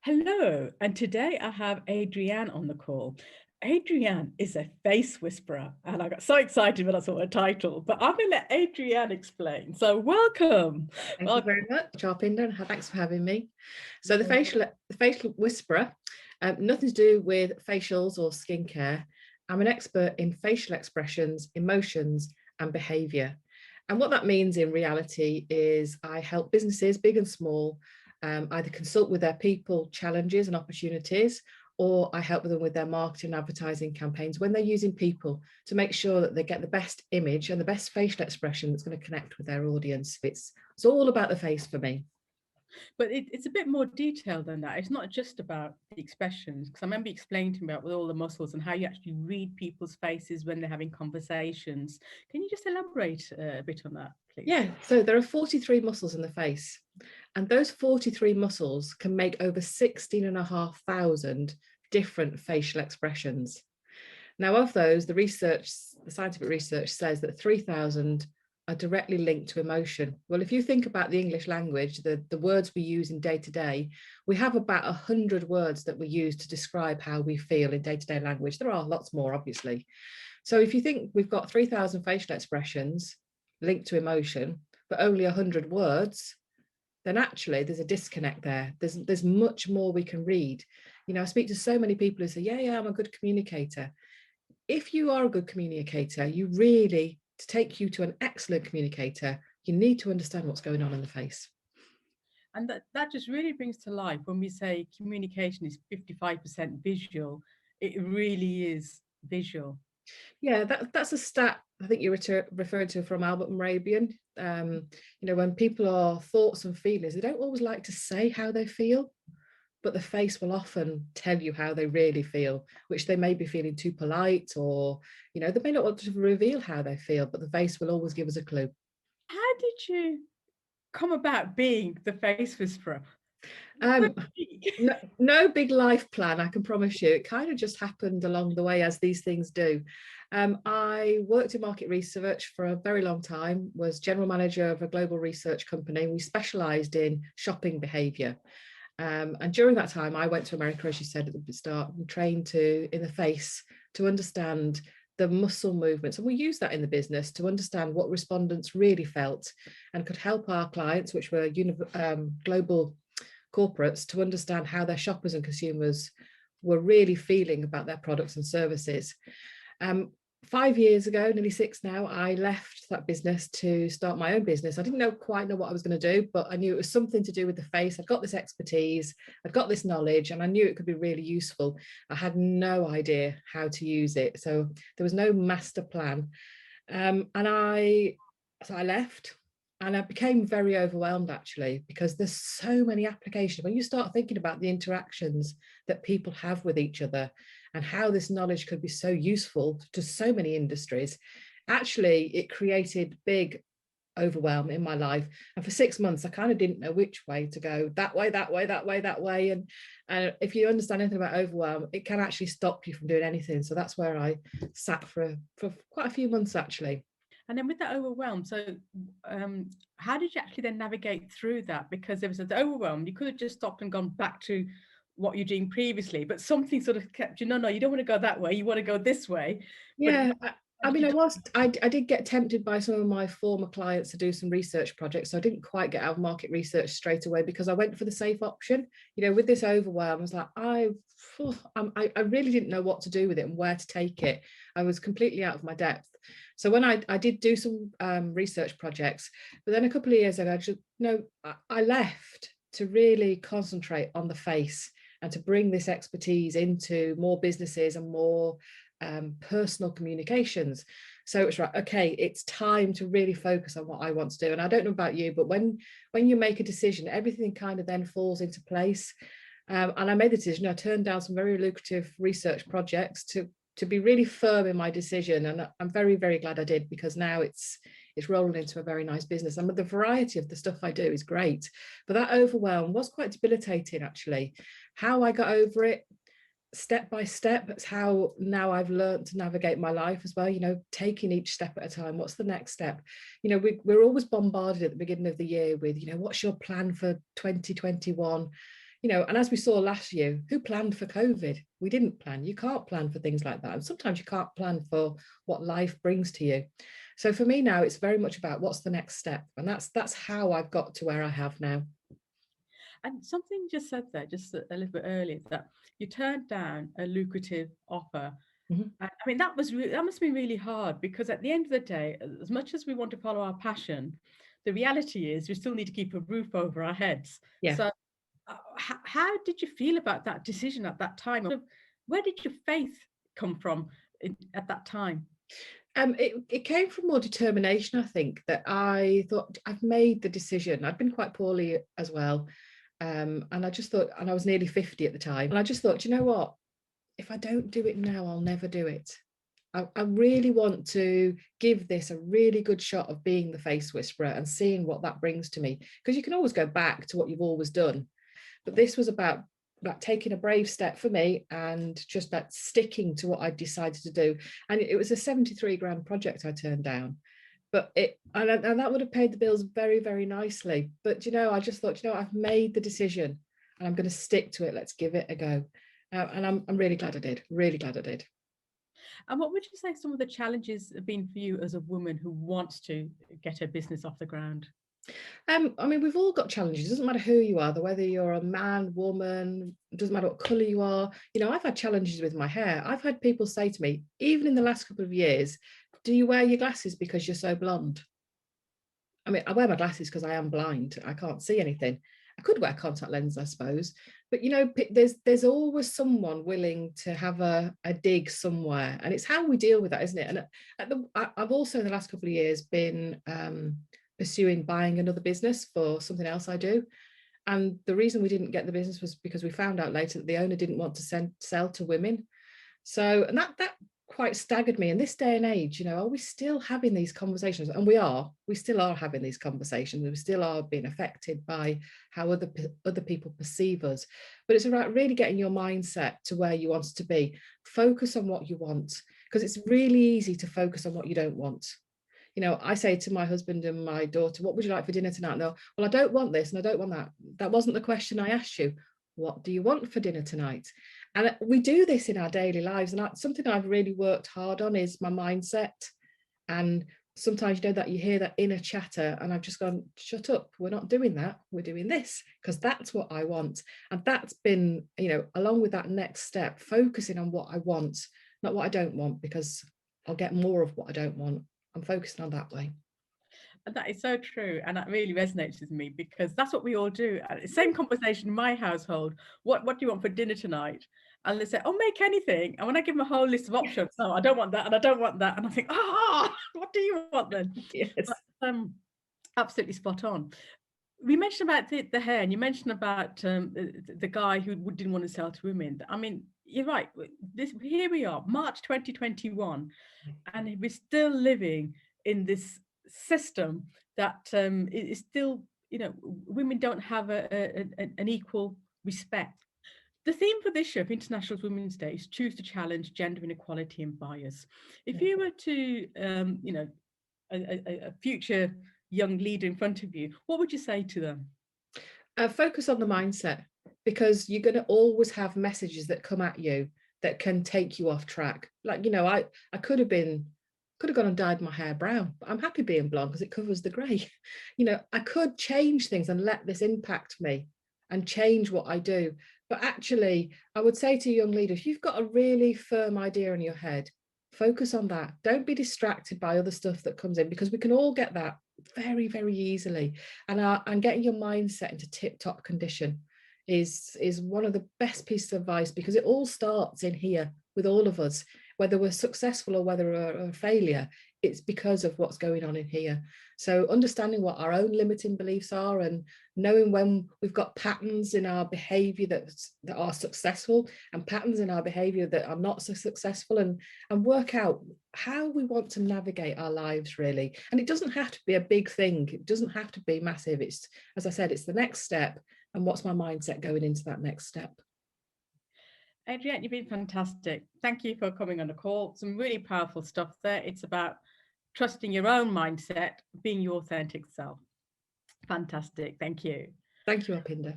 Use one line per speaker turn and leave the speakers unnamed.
Hello, and today I have Adrianne on the call. Adrianne is a face whisperer, and I got so excited when I saw her title, but I'm going to let Adrianne explain. So, welcome.
Thank you
Welcome.
very much, Dr Arpinder, and thanks for having me. So the facial whisperer, nothing to do with facials or skincare. I'm an expert in facial expressions, emotions, and behaviour. And what that means in reality is I help businesses, big and small, either consult with their people challenges and opportunities, or I help them with their marketing and advertising campaigns when they're using people to make sure that they get the best image and the best facial expression that's going to connect with their audience. It's all about the face for me.
But it's a bit more detailed than that. It's not just about the expressions, because I remember you explaining to me about with all the muscles and how you actually read people's faces when they're having conversations. Can you just elaborate a bit on that, please?
Yeah, so there are 43 muscles in the face, and those 43 muscles can make over 16,500 different facial expressions. Now, of those, the scientific research says that 3,000 are directly linked to emotion. Well, if you think about the English language, the words we use in day to day, we have about 100 words that we use to describe how we feel in day to day language. There are lots more, obviously. So if you think we've got 3,000 facial expressions linked to emotion, but only 100 words, then actually there's a disconnect there. There's much more we can read. You know, I speak to so many people who say, yeah, I'm a good communicator. If you are a good communicator, to take you to an excellent communicator, you need to understand what's going on in the face.
And that just really brings to life when we say communication is 55% visual. It really is visual.
Yeah, that's a stat I think you were referring to from Albert Morabian. When people are thoughts and feelings, they don't always like to say how they feel, but the face will often tell you how they really feel, which they may be feeling too polite, or they may not want to reveal how they feel, but the face will always give us a clue.
How did you come about being the face whisperer?
Um, no big life plan, I can promise you. It kind of just happened along the way, as these things do. I worked in market research for a very long time, was general manager of a global research company. We specialized in shopping behavior. And during that time, I went to America, as you said at the start, and trained in the face to understand the muscle movements. And we use that in the business to understand what respondents really felt and could help our clients, which were global corporates, to understand how their shoppers and consumers were really feeling about their products and services. 5 years ago, nearly 6 now, I left that business to start my own business. I didn't quite know what I was going to do, but I knew it was something to do with the face. I'd got this expertise, I'd got this knowledge, and I knew it could be really useful. I had no idea how to use it, so there was no master plan. So I left, and I became very overwhelmed, actually, because there's so many applications. When you start thinking about the interactions that people have with each other and how this knowledge could be so useful to so many industries, actually, it created big overwhelm in my life. And for 6 months, I kind of didn't know which way to go, that way, that way, that way, that way. And if you understand anything about overwhelm, it can actually stop you from doing anything. So that's where I sat for quite a few months, actually.
And then with that overwhelm, so how did you actually then navigate through that? Because there was an overwhelm, you could have just stopped and gone back to what you're doing previously, but something sort of kept you, no, you don't want to go that way, you want to go this way.
Yeah,
How did you
I did get tempted by some of my former clients to do some research projects. So I didn't quite get out of market research straight away because I went for the safe option. With this overwhelm, I was like, I really didn't know what to do with it and where to take it. I was completely out of my depth. So when I did do some research projects, but then a couple of years ago, I left to really concentrate on the face and to bring this expertise into more businesses and more personal communications. So it's right, okay, it's time to really focus on what I want to do. And I don't know about you, but when you make a decision, everything kind of then falls into place. And I made the decision. I turned down some very lucrative research projects to be really firm in my decision, and I'm very, very glad I did, because now it's rolling into a very nice business. And the variety of the stuff I do is great, but that overwhelm was quite debilitating, actually. How I got over it, step by step, that's how now I've learned to navigate my life as well, taking each step at a time. What's the next step? We're always bombarded at the beginning of the year with, what's your plan for 2021? You know, and as we saw last year, who planned for COVID? We didn't plan. You can't plan for things like that. And sometimes you can't plan for what life brings to you. So for me now, it's very much about what's the next step. And that's how I've got to where I have now.
And something you just said there, just a little bit earlier, that you turned down a lucrative offer.
Mhm.
I mean, that must be really hard, because at the end of the day, as much as we want to follow our passion, the reality is we still need to keep a roof over our heads.
Yeah.
So, how did you feel about that decision at that time? Where did your faith come from at that time?
It came from more determination, I think, that I thought I've made the decision. I'd been quite poorly as well. And I just thought, and I was nearly 50 at the time. And I just thought, you know what? If I don't do it now, I'll never do it. I really want to give this a really good shot of being the face whisperer and seeing what that brings to me. Because you can always go back to what you've always done. But this was about taking a brave step for me and just about sticking to what I decided to do. And it was a 73 grand project I turned down. But and that would have paid the bills very, very nicely. But, you know, I just thought, you know, I've made the decision and I'm going to stick to it. Let's give it a go. And I'm really glad I did. Really glad I did.
And what would you say some of the challenges have been for you as a woman who wants to get her business off the ground?
I mean, we've all got challenges. It doesn't matter who you are, whether you're a man, woman, it doesn't matter what colour you are. You know, I've had challenges with my hair. I've had people say to me, even in the last couple of years, do you wear your glasses because you're so blonde? I mean, I wear my glasses because I am blind. I can't see anything. I could wear contact lenses, I suppose. But, you know, there's always someone willing to have a dig somewhere. And it's how we deal with that, isn't it? And I've also, in the last couple of years, been pursuing buying another business for something else I do. And the reason we didn't get the business was because we found out later that the owner didn't want to sell to women. So, and that quite staggered me in this day and age. You know, are we still having these conversations? And we still are having these conversations. We still are being affected by how other people perceive us. But it's about really getting your mindset to where you want it to be. Focus on what you want, because it's really easy to focus on what you don't want. You know, I say to my husband and my daughter, what would you like for dinner tonight? And they'll, well, I don't want this and I don't want that. That wasn't the question I asked you. What do you want for dinner tonight? And we do this in our daily lives. And something I've really worked hard on is my mindset. And sometimes, you know, that you hear that inner chatter and I've just gone, shut up. We're not doing that. We're doing this because that's what I want. And that's been, you know, along with that next step, focusing on what I want, not what I don't want, because I'll get more of what I don't want. I'm focusing on that way.
And that is so true. And that really resonates with me, because that's what we all do. Same conversation in my household. What do you want for dinner tonight? And they say, oh, make anything. And when I give them a whole list of options, no, I don't want that. And I don't want that. And I think, what do you want then?
Yes.
But, absolutely spot on. We mentioned about the hair, and you mentioned about the guy who didn't want to sell to women. I mean, you're right. Here we are, March 2021, and we're still living in this system that is still, you know, women don't have an equal respect. The theme for this year of International Women's Day is choose to challenge gender inequality and bias. If you were to, you know, a future young leader in front of you, what would you say to them?
Focus on the mindset, because you're going to always have messages that come at you that can take you off track. Like, you know, I could have gone and dyed my hair brown, but I'm happy being blonde because it covers the grey. You know, I could change things and let this impact me and change what I do. But actually, I would say to young leaders, you've got a really firm idea in your head, focus on that. Don't be distracted by other stuff that comes in, because we can all get that very, very easily. And getting your mindset into tip-top condition is one of the best pieces of advice, because it all starts in here with all of us, whether we're successful or whether we're a failure. It's because of what's going on in here. So understanding what our own limiting beliefs are, and knowing when we've got patterns in our behavior that are successful and patterns in our behavior that are not so successful, and work out how we want to navigate our lives, really. And it doesn't have to be a big thing. It doesn't have to be massive. It's, as I said, it's the next step. And what's my mindset going into that next step?
Adrianne, you've been fantastic. Thank you for coming on the call. Some really powerful stuff there. It's about trusting your own mindset, being your authentic self. Fantastic. Thank you.
Thank you, Arpinder.